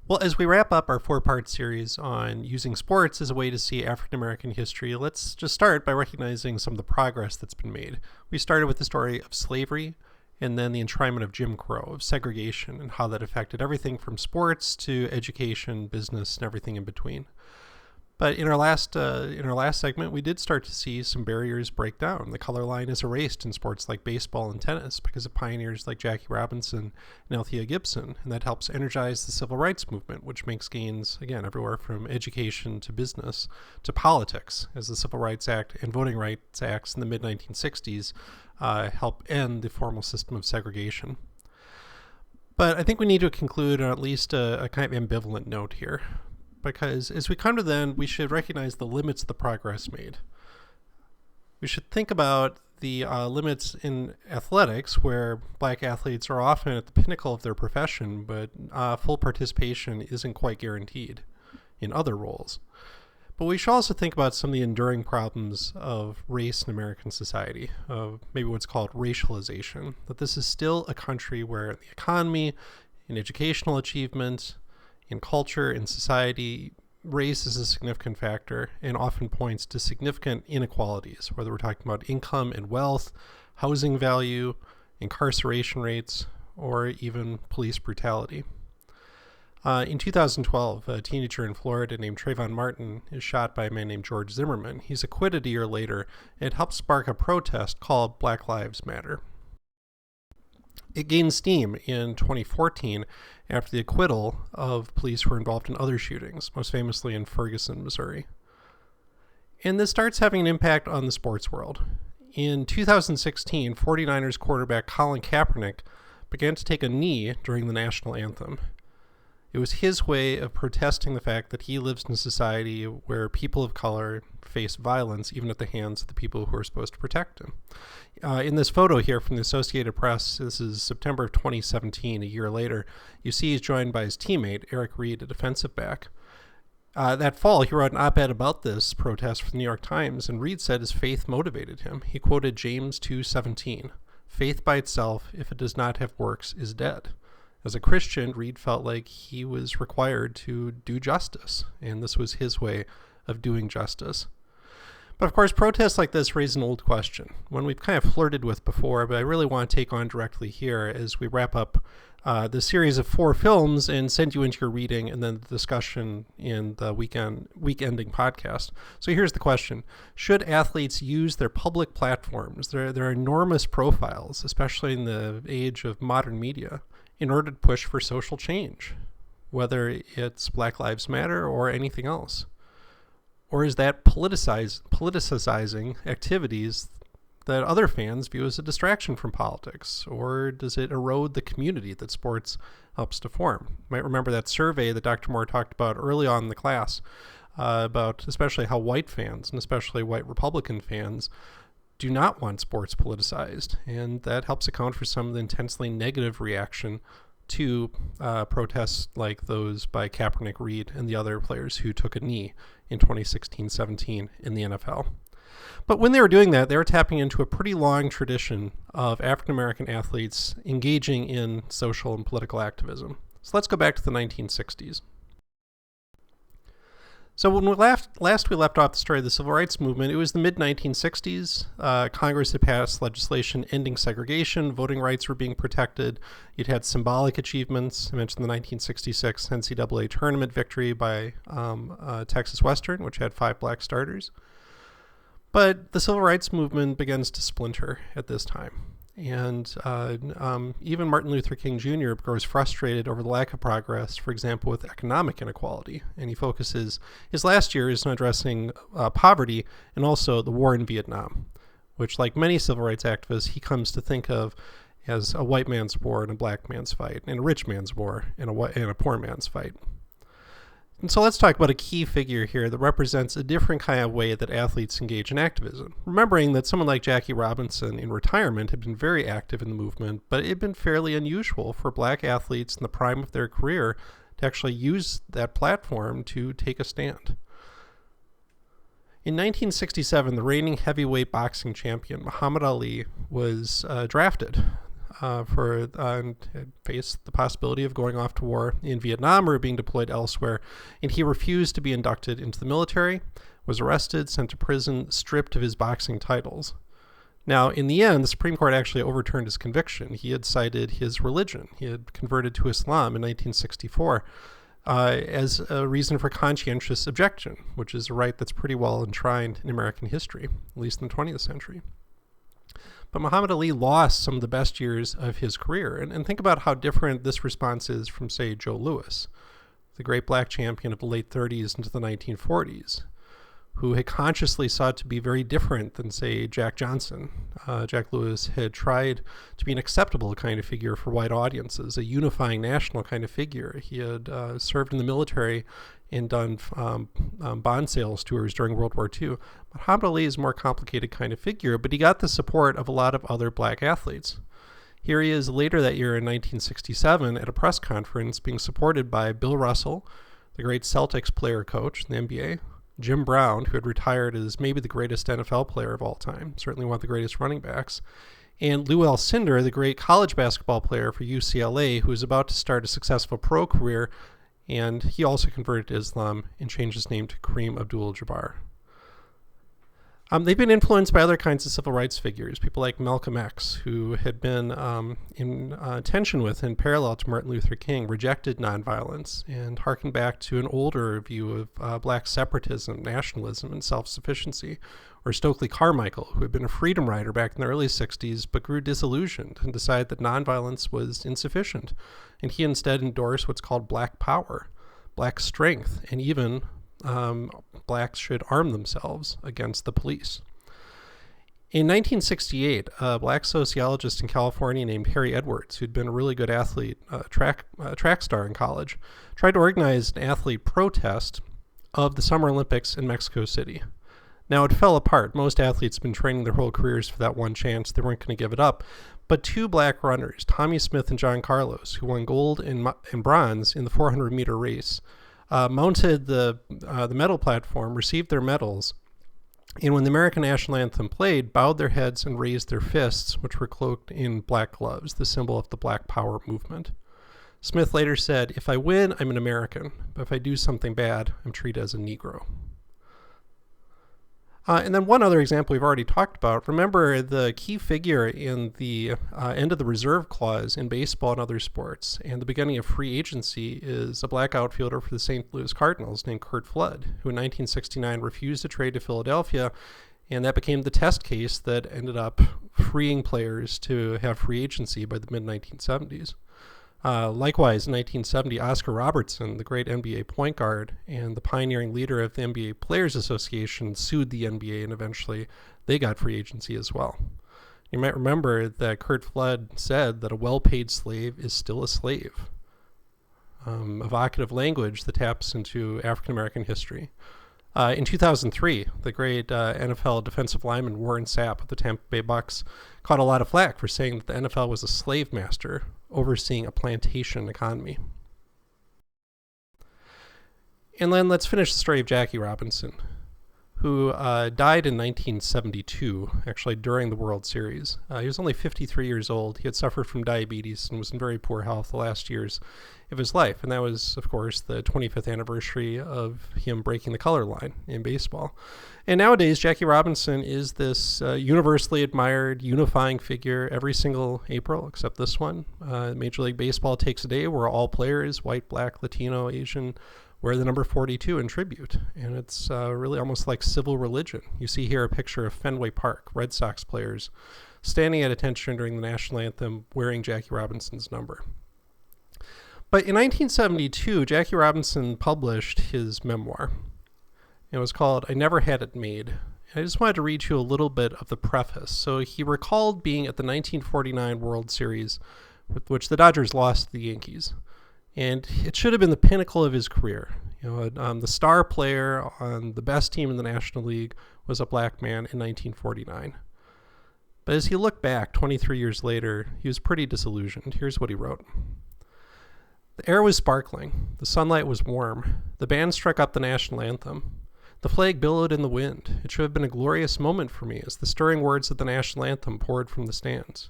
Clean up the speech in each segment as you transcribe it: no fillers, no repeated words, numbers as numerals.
Well, as we wrap up our four-part series on using sports as a way to see African American history, let's just start by recognizing some of the progress that's been made. We started with the story of slavery and then the enshrinement of Jim Crow, of segregation, and how that affected everything from sports to education, business, and everything in between. But in our last segment, we did start to see some barriers break down. The color line is erased in sports like baseball and tennis because of pioneers like Jackie Robinson and Althea Gibson, and that helps energize the civil rights movement, which makes gains, again, everywhere from education to business to politics, as the Civil Rights Act and Voting Rights Acts in the mid-1960s help end the formal system of segregation. But I think we need to conclude on at least a kind of ambivalent note here, because as we come to the end, we should recognize the limits of the progress made. We should think about the limits in athletics, where black athletes are often at the pinnacle of their profession, but full participation isn't quite guaranteed in other roles. But we should also think about some of the enduring problems of race in American society, of maybe what's called racialization, that this is still a country where the economy, in educational achievement, in culture, in society, race is a significant factor and often points to significant inequalities, whether we're talking about income and wealth, housing value, incarceration rates, or even police brutality. In 2012, a teenager in Florida named Trayvon Martin is shot by a man named George Zimmerman. He's acquitted a year later, and it helped spark a protest called Black Lives Matter. It gained steam in 2014 after the acquittal of police who were involved in other shootings, most famously in Ferguson, Missouri. And this starts having an impact on the sports world. In 2016, 49ers quarterback Colin Kaepernick began to take a knee during the national anthem. It was his way of protesting the fact that he lives in a society where people of color face violence even at the hands of the people who are supposed to protect him. In this photo here from the Associated Press, this is September of 2017, a year later, you see he's joined by his teammate, Eric Reed, a defensive back. That fall, he wrote an op-ed about this protest for the New York Times, and Reed said his faith motivated him. He quoted James 2:17, "Faith by itself, if it does not have works, is dead." As a Christian, Reed felt like he was required to do justice, and this was his way of doing justice. But of course, protests like this raise an old question, one we've kind of flirted with before, but I really want to take on directly here as we wrap up the series of 4 films and send you into your reading and then the discussion in the week-ending podcast. So here's the question. Should athletes use their public platforms, their enormous profiles, especially in the age of modern media, in order to push for social change, whether it's Black Lives Matter or anything else? Or is that politicizing activities that other fans view as a distraction from politics? Or does it erode the community that sports helps to form? You might remember that survey that Dr. Moore talked about early on in the class about especially how white fans, and especially white Republican fans, do not want sports politicized, and that helps account for some of the intensely negative reaction to protests like those by Kaepernick, Reed, and the other players who took a knee in 2016-17 in the NFL. But when they were doing that, they were tapping into a pretty long tradition of African-American athletes engaging in social and political activism. So let's go back to the 1960s. So when we last left off the story of the Civil Rights Movement, it was the mid-1960s. Congress had passed legislation ending segregation. Voting rights were being protected. You'd had symbolic achievements. I mentioned the 1966 NCAA tournament victory by Texas Western, which had 5 black starters. But the Civil Rights Movement begins to splinter at this time. And even Martin Luther King Jr. grows frustrated over the lack of progress, for example, with economic inequality. And he focuses his last years on addressing poverty and also the war in Vietnam, which, like many civil rights activists, he comes to think of as a white man's war and a black man's fight, and a rich man's war and a poor man's fight. And so let's talk about a key figure here that represents a different kind of way that athletes engage in activism. Remembering that someone like Jackie Robinson in retirement had been very active in the movement, but it had been fairly unusual for black athletes in the prime of their career to actually use that platform to take a stand. In 1967, the reigning heavyweight boxing champion, Muhammad Ali, was drafted and faced the possibility of going off to war in Vietnam or being deployed elsewhere. And he refused to be inducted into the military, was arrested, sent to prison, stripped of his boxing titles. Now, in the end, the Supreme Court actually overturned his conviction. He had cited his religion. He had converted to Islam in 1964 as a reason for conscientious objection, which is a right that's pretty well enshrined in American history, at least in the 20th century. But Muhammad Ali lost some of the best years of his career. And think about how different this response is from, say, Joe Louis, the great black champion of the late 30s into the 1940s, who had consciously sought to be very different than, say, Jack Johnson. Jack Louis had tried to be an acceptable kind of figure for white audiences, a unifying national kind of figure. He had served in the military and done bond sales tours during World War II. Muhammad Ali is a more complicated kind of figure, but he got the support of a lot of other black athletes. Here he is later that year in 1967 at a press conference being supported by Bill Russell, the great Celtics player coach in the NBA, Jim Brown, who had retired as maybe the greatest NFL player of all time, certainly one of the greatest running backs, and Lew Alcindor, the great college basketball player for UCLA, who was about to start a successful pro career, and he also converted to Islam and changed his name to Kareem Abdul-Jabbar. They've been influenced by other kinds of civil rights figures, people like Malcolm X, who had been in tension with and parallel to Martin Luther King, rejected nonviolence, and harkened back to an older view of black separatism, nationalism, and self-sufficiency. Or Stokely Carmichael, who had been a freedom rider back in the early 60s, but grew disillusioned and decided that nonviolence was insufficient. And he instead endorsed what's called black power, black strength, and even blacks should arm themselves against the police. In 1968, a black sociologist in California named Harry Edwards, who'd been a really good athlete, track star in college, tried to organize an athlete protest of the Summer Olympics in Mexico City. Now, it fell apart. Most athletes have been training their whole careers for that one chance. They weren't going to give it up. But two black runners, Tommy Smith and John Carlos, who won gold and bronze in the 400-meter race, mounted the medal platform, received their medals, and when the American national anthem played, bowed their heads and raised their fists, which were cloaked in black gloves, the symbol of the Black Power movement. Smith later said, "If I win, I'm an American, but if I do something bad, I'm treated as a Negro." And then one other example we've already talked about. Remember, the key figure in the end of the reserve clause in baseball and other sports and the beginning of free agency is a black outfielder for the St. Louis Cardinals named Curt Flood, who in 1969 refused to trade to Philadelphia, and that became the test case that ended up freeing players to have free agency by the mid-1970s. Likewise, in 1970, Oscar Robertson, the great NBA point guard and the pioneering leader of the NBA Players Association, sued the NBA, and eventually they got free agency as well. You might remember that Curt Flood said that a well-paid slave is still a slave. Evocative language that taps into African-American history. In 2003, the great NFL defensive lineman Warren Sapp of the Tampa Bay Bucks caught a lot of flack for saying that the NFL was a slave master overseeing a plantation economy. And then let's finish the story of Jackie Robinson, who died in 1972, actually during the World Series. He was only 53 years old. He had suffered from diabetes and was in very poor health the last years of his life. And that was, of course, the 25th anniversary of him breaking the color line in baseball. And nowadays, Jackie Robinson is this universally admired, unifying figure every single April, except this one. Major League Baseball takes a day where all players, white, black, Latino, Asian, wear the number 42 in tribute. And it's really almost like civil religion. You see here a picture of Fenway Park, Red Sox players, standing at attention during the national anthem wearing Jackie Robinson's number. But in 1972, Jackie Robinson published his memoir. It was called I Never Had It Made. I just wanted to read you a little bit of the preface. So he recalled being at the 1949 World Series, with which the Dodgers lost to the Yankees. And it should have been the pinnacle of his career. The star player on the best team in the National League was a black man in 1949. But as he looked back 23 years later, he was pretty disillusioned. Here's what he wrote. The air was sparkling. The sunlight was warm. The band struck up the national anthem. The flag billowed in the wind. It should have been a glorious moment for me as the stirring words of the national anthem poured from the stands.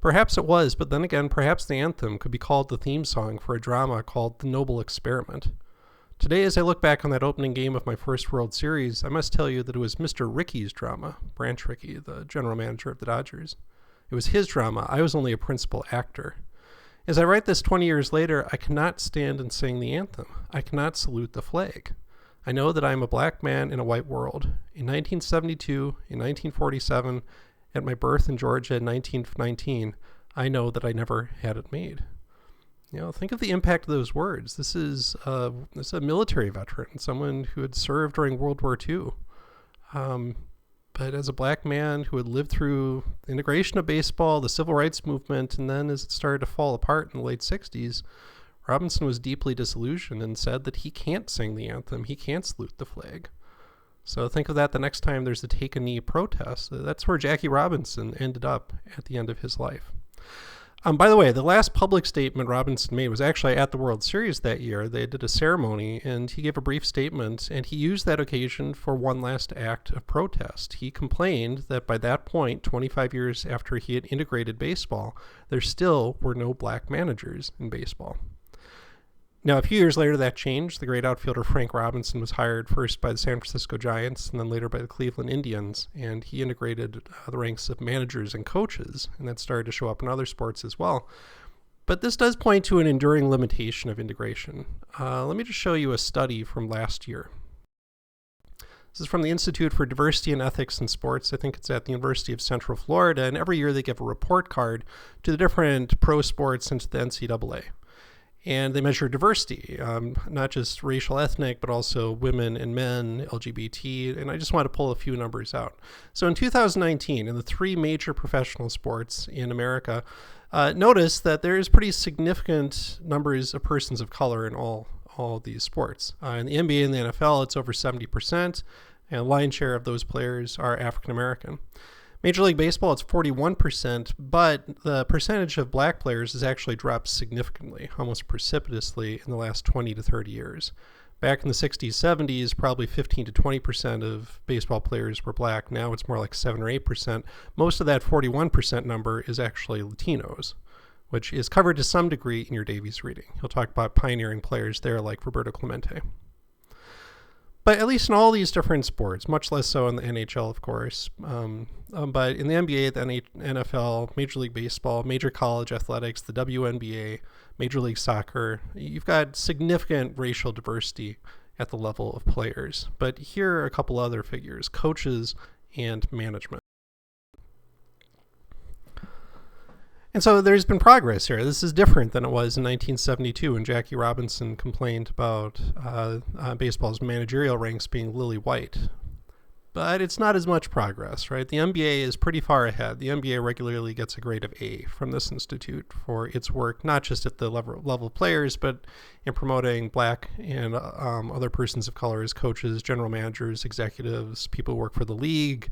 Perhaps it was, but then again, perhaps the anthem could be called the theme song for a drama called The Noble Experiment. Today, as I look back on that opening game of my first World Series, I must tell you that it was Mr. Rickey's drama, Branch Rickey, the general manager of the Dodgers. It was his drama. I was only a principal actor. As I write this 20 years later, I cannot stand and sing the anthem. I cannot salute the flag. I know that I am a black man in a white world. In 1972, in 1947, at my birth in Georgia in 1919, I know that I never had it made. Think of the impact of those words. This is a military veteran, someone who had served during World War II. But as a black man who had lived through the integration of baseball, the civil rights movement, and then as it started to fall apart in the late 60s, Robinson was deeply disillusioned and said that he can't sing the anthem, he can't salute the flag. So think of that the next time there's a take a knee protest. That's where Jackie Robinson ended up at the end of his life. By the way, the last public statement Robinson made was actually at the World Series that year. They did a ceremony, and he gave a brief statement, and he used that occasion for one last act of protest. He complained that by that point, 25 years after he had integrated baseball, there still were no black managers in baseball. Now, a few years later, that changed. The great outfielder Frank Robinson was hired first by the San Francisco Giants and then later by the Cleveland Indians, and he integrated the ranks of managers and coaches, and that started to show up in other sports as well. But this does point to an enduring limitation of integration. Let me just show you a study from last year. This is from the Institute for Diversity and Ethics in Sports. I think it's at the University of Central Florida, and every year they give a report card to the different pro sports and to the NCAA. And they measure diversity, not just racial, ethnic, but also women and men, LGBT, and I just want to pull a few numbers out. So in 2019, in the three major professional sports in America, notice that there is pretty significant numbers of persons of color in all of these sports. In the NBA and the NFL, it's over 70%, and a lion's share of those players are African American. Major League Baseball, it's 41%, but the percentage of black players has actually dropped significantly, almost precipitously in the last 20 to 30 years. Back in the 60s, 70s, probably 15 to 20% of baseball players were black. Now it's more like 7 or 8%. Most of that 41% number is actually Latinos, which is covered to some degree in your Davies reading. He'll talk about pioneering players there like Roberto Clemente. But at least in all these different sports, much less so in the NHL, of course, but in the NBA, the NFL, Major League Baseball, major college athletics, the WNBA, Major League Soccer, you've got significant racial diversity at the level of players. But here are a couple other figures, coaches and management. And so there's been progress here. This is different than it was in 1972 when Jackie Robinson complained about baseball's managerial ranks being lily white. But it's not as much progress, right? The NBA is pretty far ahead. The NBA regularly gets a grade of A from this institute for its work, not just at the level of players, but in promoting black and other persons of color as coaches, general managers, executives, people who work for the league,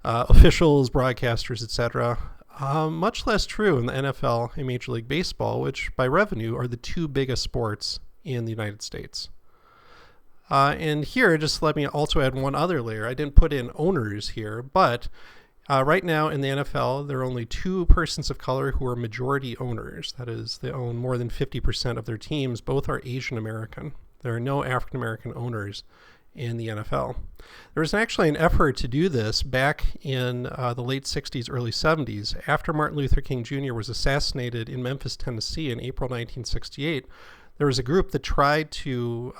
officials, broadcasters, etc. Much less true in the NFL and Major League Baseball, which by revenue are the two biggest sports in the United States. And here, just let me also add one other layer. I didn't put in owners here, but right now in the NFL, there are only two persons of color who are majority owners. That is, they own more than 50% of their teams. Both are Asian American. There are no African American owners in the NFL. There was actually an effort to do this back in the late 60s, early 70s. After Martin Luther King Jr. was assassinated in Memphis, Tennessee in April 1968, there was a group that tried to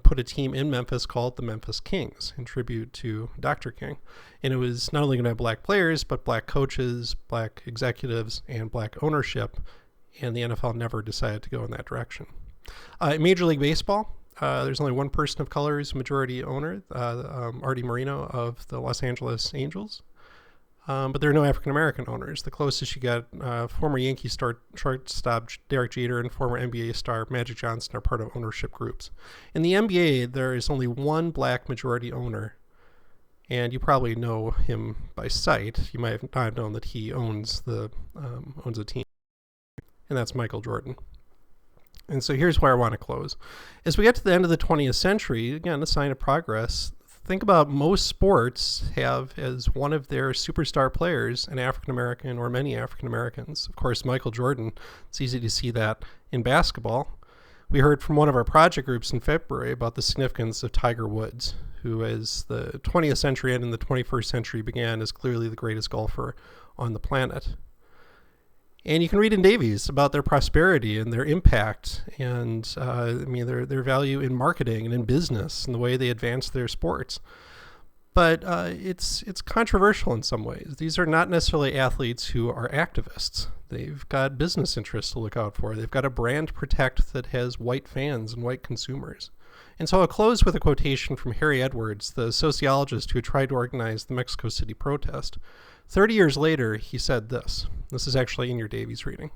put a team in Memphis called the Memphis Kings in tribute to Dr. King. And it was not only going to have black players, but black coaches, black executives, and black ownership. And the NFL never decided to go in that direction. In Major League Baseball, there's only one person of color who's majority owner, Artie Moreno of the Los Angeles Angels. But there are no African-American owners. The closest you get, former Yankee shortstop Derek Jeter and former NBA star Magic Johnson are part of ownership groups. In the NBA, there is only one black majority owner, and you probably know him by sight. You might not have known that he owns a team, and that's Michael Jordan. And so here's where I want to close. As we get to the end of the 20th century, again, a sign of progress, think about most sports have as one of their superstar players an African American or many African Americans. Of course, Michael Jordan, it's easy to see that in basketball. We heard from one of our project groups in February about the significance of Tiger Woods, who as the 20th century and in the 21st century began as clearly the greatest golfer on the planet. And you can read in Davies about their prosperity and their impact and their value in marketing and in business and the way they advanced their sports. But it's controversial in some ways. These are not necessarily athletes who are activists. They've got business interests to look out for. They've got a brand to protect that has white fans and white consumers. And so I'll close with a quotation from Harry Edwards, the sociologist who tried to organize the Mexico City protest. 30 years later, he said this. This is actually in your Davies reading.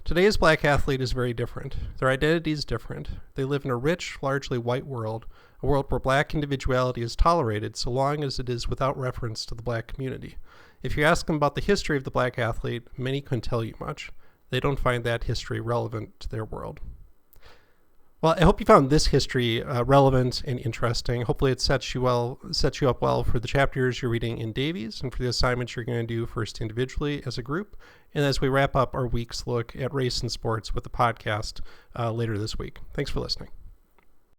Today's black athlete is very different. Their identity is different. They live in a rich, largely white world, a world where black individuality is tolerated so long as it is without reference to the black community. If you ask them about the history of the black athlete, many couldn't tell you much. They don't find that history relevant to their world. Well, I hope you found this history relevant and interesting. Hopefully it sets you up well for the chapters you're reading in Davies and for the assignments you're going to do first individually as a group, and as we wrap up our week's look at race and sports with the podcast later this week. Thanks for listening.